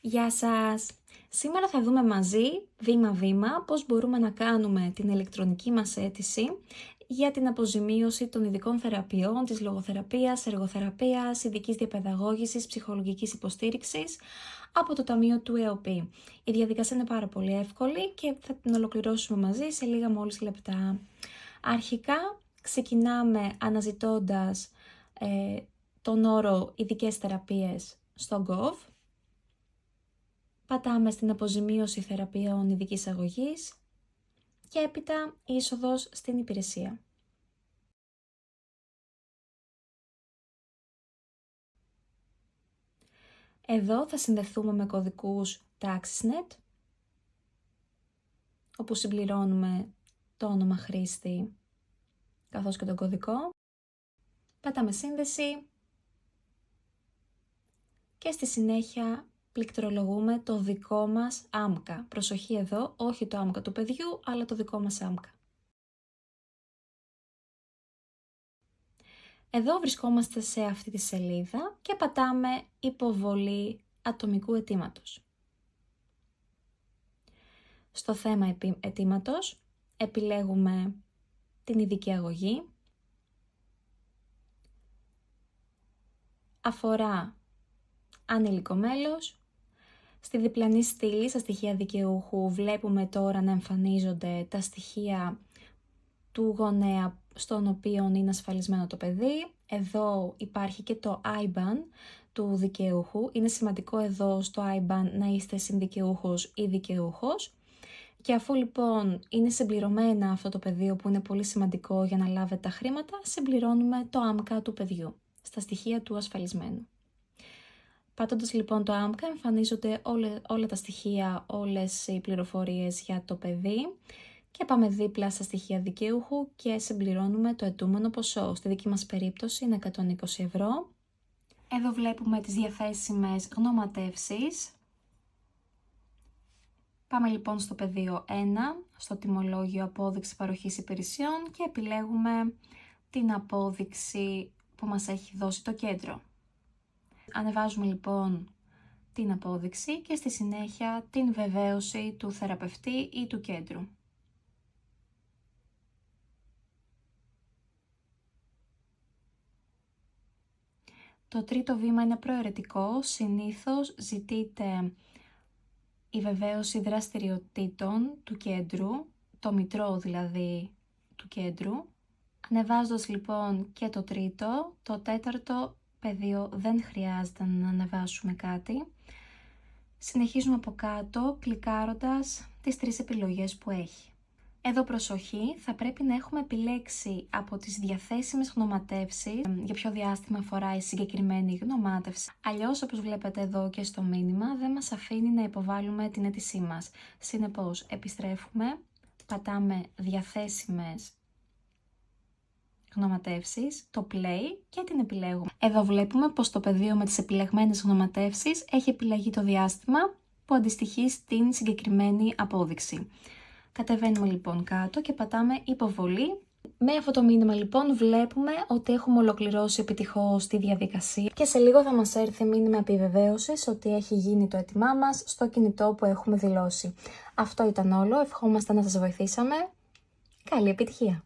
Γεια σας! Σήμερα θα δούμε μαζί, βήμα-βήμα, πώς μπορούμε να κάνουμε την ηλεκτρονική μας αίτηση για την αποζημίωση των ειδικών θεραπείων, της λογοθεραπείας, εργοθεραπείας, ειδικής διαπαιδαγώγησης, ψυχολογικής υποστήριξης από το Ταμείο του ΕΟΠΗ. Η διαδικασία είναι πάρα πολύ εύκολη και θα την ολοκληρώσουμε μαζί σε λίγα μόλις λεπτά. Αρχικά ξεκινάμε αναζητώντας τον όρο ειδικές θεραπείες στο Gov. Πατάμε στην αποζημίωση θεραπείων ειδικής αγωγής και έπειτα είσοδος στην υπηρεσία. Εδώ θα συνδεθούμε με κωδικούς TaxisNet, όπου συμπληρώνουμε το όνομα χρήστη καθώς και τον κωδικό. Πατάμε σύνδεση και στη συνέχεια πληκτρολογούμε το δικό μας άμκα. Προσοχή εδώ, όχι το άμκα του παιδιού, αλλά το δικό μας άμκα. Εδώ βρισκόμαστε σε αυτή τη σελίδα και πατάμε υποβολή ατομικού αιτήματος. Στο θέμα αιτήματος επιλέγουμε την ειδική αγωγή. Αφορά ανήλικο μέλος. Στη διπλανή στήλη, στα στοιχεία δικαιούχου, βλέπουμε τώρα να εμφανίζονται τα στοιχεία του γονέα στον οποίο είναι ασφαλισμένο το παιδί. Εδώ υπάρχει και το IBAN του δικαιούχου. Είναι σημαντικό εδώ στο IBAN να είστε συνδικαιούχος ή δικαιούχος. Και αφού λοιπόν είναι συμπληρωμένα αυτό το πεδίο που είναι πολύ σημαντικό για να λάβετε τα χρήματα, συμπληρώνουμε το άμκα του παιδιού στα στοιχεία του ασφαλισμένου. Πατώντας λοιπόν το άμκα εμφανίζονται όλα τα στοιχεία, όλες οι πληροφορίες για το παιδί και πάμε δίπλα στα στοιχεία δικαιούχου και συμπληρώνουμε το αιτούμενο ποσό. Στη δική μας περίπτωση είναι 120 ευρώ. Εδώ βλέπουμε τις διαθέσιμες γνωματεύσεις. Πάμε λοιπόν στο πεδίο 1, στο τιμολόγιο απόδειξη παροχής υπηρεσιών και επιλέγουμε την απόδειξη που μας έχει δώσει το κέντρο. Ανεβάζουμε λοιπόν την απόδειξη και στη συνέχεια την βεβαίωση του θεραπευτή ή του κέντρου. Το τρίτο βήμα είναι προαιρετικό. Συνήθως ζητείται η βεβαίωση δραστηριοτήτων του κέντρου, το μητρό δηλαδή του κέντρου. Ανεβάζοντας λοιπόν και το τρίτο, το τέταρτο πεδίο δεν χρειάζεται να ανεβάσουμε κάτι. Συνεχίζουμε από κάτω κλικάροντας τις τρεις επιλογές που έχει. Εδώ προσοχή, θα πρέπει να έχουμε επιλέξει από τις διαθέσιμες γνωματεύσεις για ποιο διάστημα αφορά η συγκεκριμένη γνωμάτευση. Αλλιώς, όπως βλέπετε εδώ και στο μήνυμα, δεν μας αφήνει να υποβάλουμε την αίτησή μας. Συνεπώς, επιστρέφουμε, πατάμε διαθέσιμες γνωματεύσεις, το play και την επιλέγουμε. Εδώ βλέπουμε πως το πεδίο με τις επιλεγμένες γνωματεύσεις έχει επιλεγεί το διάστημα που αντιστοιχεί στην συγκεκριμένη απόδειξη. Κατεβαίνουμε λοιπόν κάτω και πατάμε υποβολή. Με αυτό το μήνυμα λοιπόν βλέπουμε ότι έχουμε ολοκληρώσει επιτυχώς τη διαδικασία και σε λίγο θα μας έρθει μήνυμα επιβεβαίωσης ότι έχει γίνει το αίτημά μας στο κινητό που έχουμε δηλώσει. Αυτό ήταν όλο, ευχόμαστε να σας βοηθήσαμε. Καλή επιτυχία!